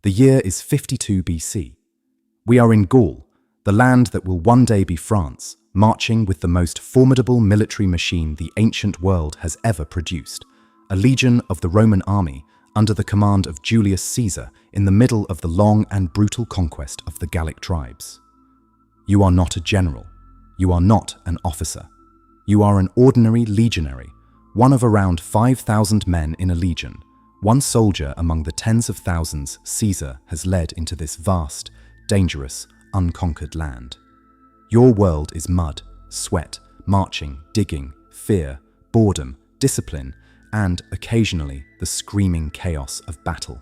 The year is 52 BC. We are in Gaul, the land that will one day be France, marching with the most formidable military machine the ancient world has ever produced, a legion of the Roman army under the command of Julius Caesar in the middle of the long and brutal conquest of the Gallic tribes. You are not a general. You are not an officer. You are an ordinary legionary, one of around 5,000 men in a legion, one soldier among the tens of thousands Caesar has led into this vast, dangerous, unconquered land. Your world is mud, sweat, marching, digging, fear, boredom, discipline, and, occasionally, the screaming chaos of battle.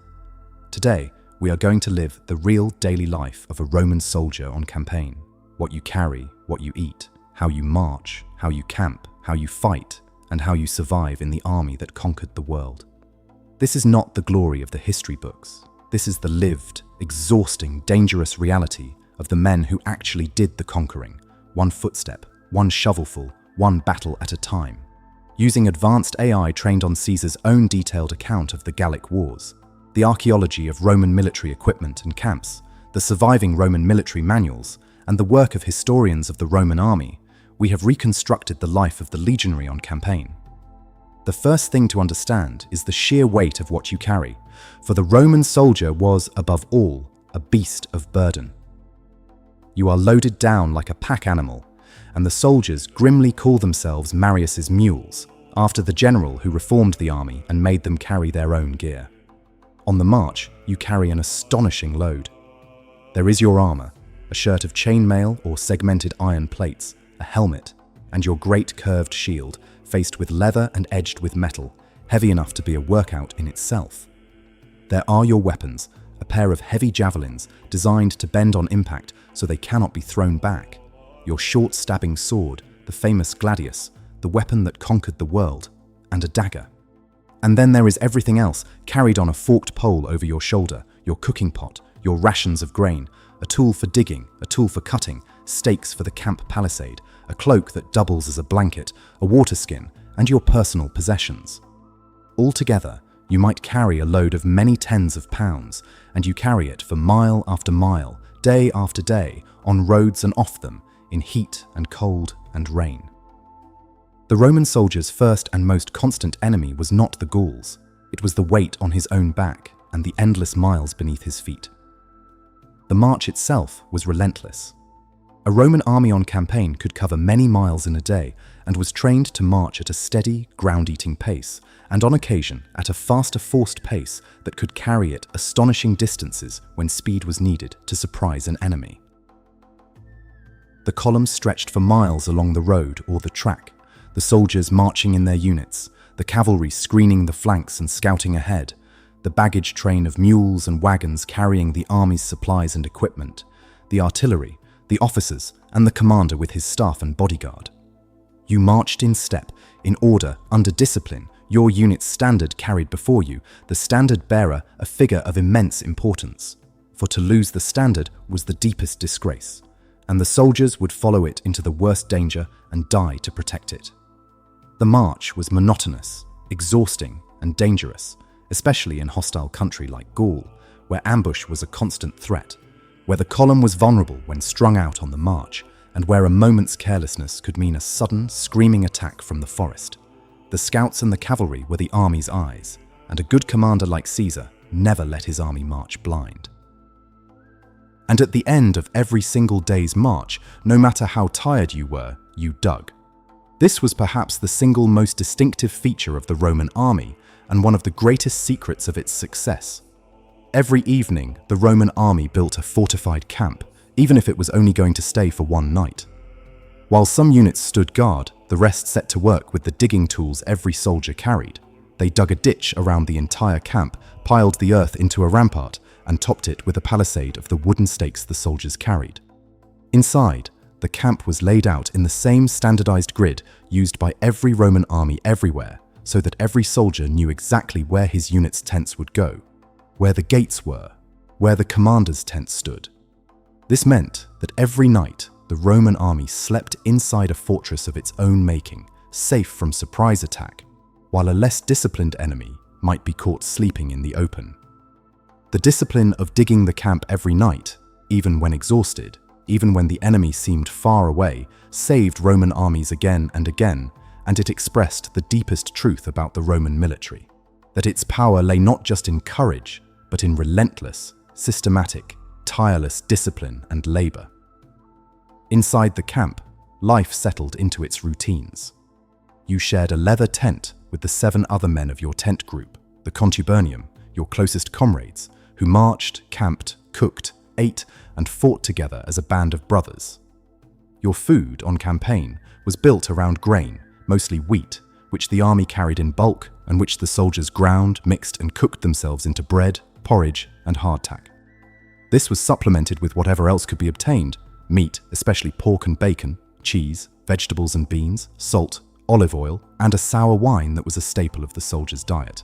Today, we are going to live the real daily life of a Roman soldier on campaign. What you carry, what you eat, how you march, how you camp, how you fight, and how you survive in the army that conquered the world. This is not the glory of the history books. This is the lived, exhausting, dangerous reality of the men who actually did the conquering, one footstep, one shovelful, one battle at a time. Using advanced AI trained on Caesar's own detailed account of the Gallic wars, the archaeology of Roman military equipment and camps, the surviving Roman military manuals, and the work of historians of the Roman army, we have reconstructed the life of the legionary on campaign. The first thing to understand is the sheer weight of what you carry, for the Roman soldier was, above all, a beast of burden. You are loaded down like a pack animal, and the soldiers grimly call themselves Marius's mules, after the general who reformed the army and made them carry their own gear. On the march, you carry an astonishing load. There is your armor, a shirt of chainmail or segmented iron plates, a helmet, and your great curved shield, faced with leather and edged with metal, heavy enough to be a workout in itself. There are your weapons, a pair of heavy javelins designed to bend on impact so they cannot be thrown back, your short stabbing sword, the famous gladius, the weapon that conquered the world, and a dagger. And then there is everything else carried on a forked pole over your shoulder, your cooking pot, your rations of grain, a tool for digging, a tool for cutting, stakes for the camp palisade, a cloak that doubles as a blanket, a water skin, and your personal possessions. Altogether, you might carry a load of many tens of pounds, and you carry it for mile after mile, day after day, on roads and off them, in heat and cold and rain. The Roman soldier's first and most constant enemy was not the Gauls. It was the weight on his own back and the endless miles beneath his feet. The march itself was relentless. A Roman army on campaign could cover many miles in a day and was trained to march at a steady, ground-eating pace, and on occasion at a faster forced pace that could carry it astonishing distances when speed was needed to surprise an enemy. The columns stretched for miles along the road or the track, the soldiers marching in their units, the cavalry screening the flanks and scouting ahead, the baggage train of mules and wagons carrying the army's supplies and equipment, the artillery, the officers, and the commander with his staff and bodyguard. You marched in step, in order, under discipline, your unit's standard carried before you, the standard bearer a figure of immense importance. For to lose the standard was the deepest disgrace, and the soldiers would follow it into the worst danger and die to protect it. The march was monotonous, exhausting, and dangerous, especially in hostile country like Gaul, where ambush was a constant threat, where the column was vulnerable when strung out on the march, and where a moment's carelessness could mean a sudden, screaming attack from the forest. The scouts and the cavalry were the army's eyes, and a good commander like Caesar never let his army march blind. And at the end of every single day's march, no matter how tired you were, you dug. This was perhaps the single most distinctive feature of the Roman army, and one of the greatest secrets of its success. Every evening, the Roman army built a fortified camp, even if it was only going to stay for one night. While some units stood guard, the rest set to work with the digging tools every soldier carried. They dug a ditch around the entire camp, piled the earth into a rampart, and topped it with a palisade of the wooden stakes the soldiers carried. Inside, the camp was laid out in the same standardized grid used by every Roman army everywhere, so that every soldier knew exactly where his unit's tents would go, where the gates were, where the commander's tent stood. This meant that every night the Roman army slept inside a fortress of its own making, safe from surprise attack, while a less disciplined enemy might be caught sleeping in the open. The discipline of digging the camp every night, even when exhausted, even when the enemy seemed far away, saved Roman armies again and again, and it expressed the deepest truth about the Roman military, that its power lay not just in courage, but in relentless, systematic, tireless discipline and labor. Inside the camp, life settled into its routines. You shared a leather tent with the 7 other men of your tent group, the Contubernium, your closest comrades, who marched, camped, cooked, ate, and fought together as a band of brothers. Your food on campaign was built around grain, mostly wheat, which the army carried in bulk and which the soldiers ground, mixed, and cooked themselves into bread, porridge, and hardtack. This was supplemented with whatever else could be obtained: meat, especially pork and bacon, cheese, vegetables and beans, salt, olive oil, and a sour wine that was a staple of the soldiers' diet.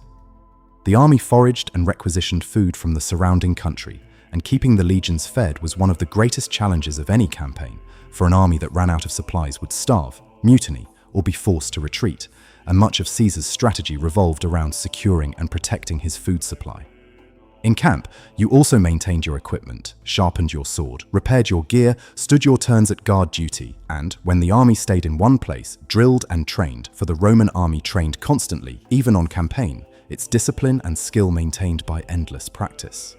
The army foraged and requisitioned food from the surrounding country, and keeping the legions fed was one of the greatest challenges of any campaign, for an army that ran out of supplies would starve, mutiny, or be forced to retreat, and much of Caesar's strategy revolved around securing and protecting his food supply. In camp, you also maintained your equipment, sharpened your sword, repaired your gear, stood your turns at guard duty, and, when the army stayed in one place, drilled and trained, for the Roman army trained constantly, even on campaign, its discipline and skill maintained by endless practice.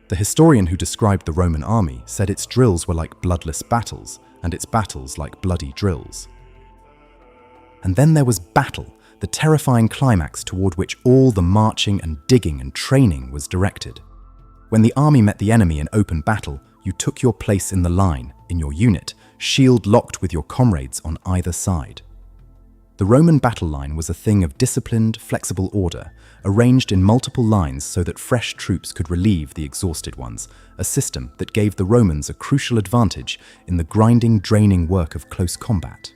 The historian who described the Roman army said its drills were like bloodless battles, and its battles like bloody drills. And then there was battle, the terrifying climax toward which all the marching and digging and training was directed. When the army met the enemy in open battle, you took your place in the line, in your unit, shield locked with your comrades on either side. The Roman battle line was a thing of disciplined, flexible order, arranged in multiple lines so that fresh troops could relieve the exhausted ones, a system that gave the Romans a crucial advantage in the grinding, draining work of close combat.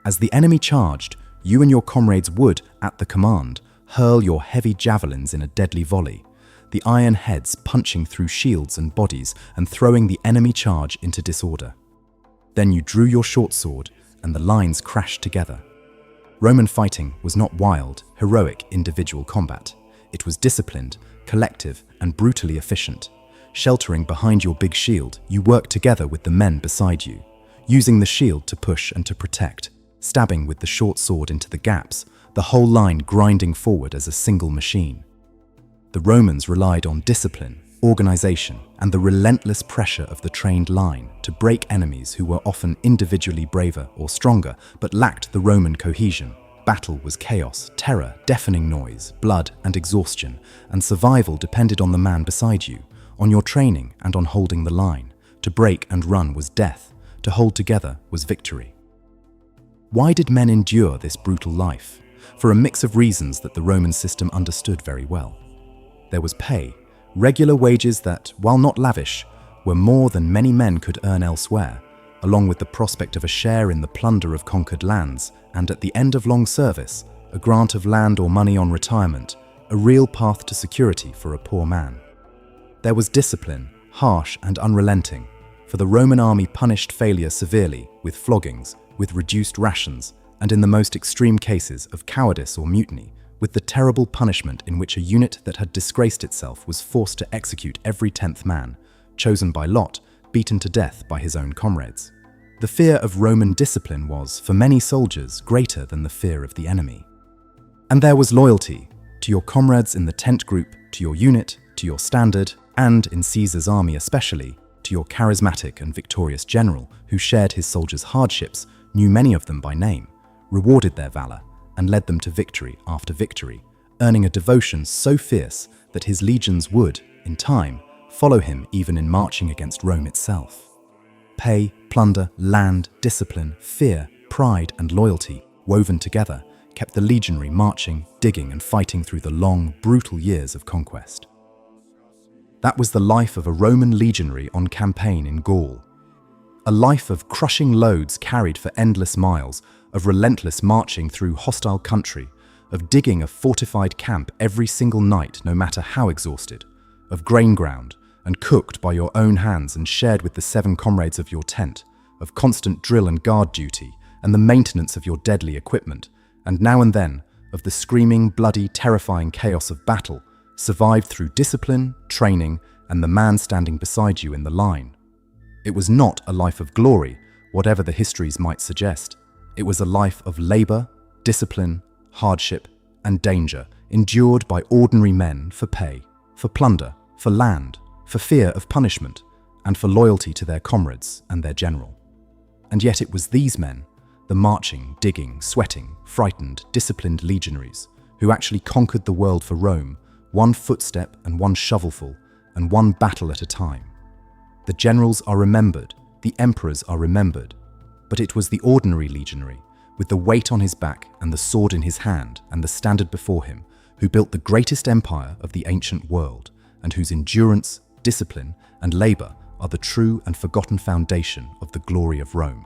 As the enemy charged, you and your comrades would, at the command, hurl your heavy javelins in a deadly volley, the iron heads punching through shields and bodies and throwing the enemy charge into disorder. Then you drew your short sword, and the lines crashed together. Roman fighting was not wild, heroic individual combat. It was disciplined, collective, and brutally efficient. Sheltering behind your big shield, you worked together with the men beside you, using the shield to push and to protect, stabbing with the short sword into the gaps, the whole line grinding forward as a single machine. The Romans relied on discipline, organization, and the relentless pressure of the trained line to break enemies who were often individually braver or stronger, but lacked the Roman cohesion. Battle was chaos, terror, deafening noise, blood, and exhaustion, and survival depended on the man beside you, on your training and on holding the line. To break and run was death, to hold together was victory. Why did men endure this brutal life? For a mix of reasons that the Roman system understood very well. There was pay, regular wages that, while not lavish, were more than many men could earn elsewhere, along with the prospect of a share in the plunder of conquered lands, and at the end of long service, a grant of land or money on retirement, a real path to security for a poor man. There was discipline, harsh and unrelenting, for the Roman army punished failure severely, with floggings, with reduced rations, and in the most extreme cases of cowardice or mutiny, with the terrible punishment in which a unit that had disgraced itself was forced to execute every 10th man, chosen by lot, beaten to death by his own comrades. The fear of Roman discipline was, for many soldiers, greater than the fear of the enemy. And there was loyalty, to your comrades in the tent group, to your unit, to your standard, and, in Caesar's army especially, to your charismatic and victorious general who shared his soldiers' hardships, knew many of them by name, rewarded their valor, and led them to victory after victory, earning a devotion so fierce that his legions would, in time, follow him even in marching against Rome itself. Pay, plunder, land, discipline, fear, pride, and loyalty, woven together, kept the legionary marching, digging, and fighting through the long, brutal years of conquest. That was the life of a Roman legionary on campaign in Gaul. A life of crushing loads carried for endless miles, of relentless marching through hostile country, of digging a fortified camp every single night no matter how exhausted, of grain ground and cooked by your own hands and shared with the 7 comrades of your tent, of constant drill and guard duty and the maintenance of your deadly equipment, and now and then of the screaming, bloody, terrifying chaos of battle, survived through discipline, training, and the man standing beside you in the line. It was not a life of glory, whatever the histories might suggest. It was a life of labor, discipline, hardship, and danger, endured by ordinary men for pay, for plunder, for land, for fear of punishment, and for loyalty to their comrades and their general. And yet it was these men, the marching, digging, sweating, frightened, disciplined legionaries, who actually conquered the world for Rome, one footstep and one shovelful, and one battle at a time. The generals are remembered, the emperors are remembered, but it was the ordinary legionary, with the weight on his back and the sword in his hand and the standard before him, who built the greatest empire of the ancient world, and whose endurance, discipline, and labor are the true and forgotten foundation of the glory of Rome.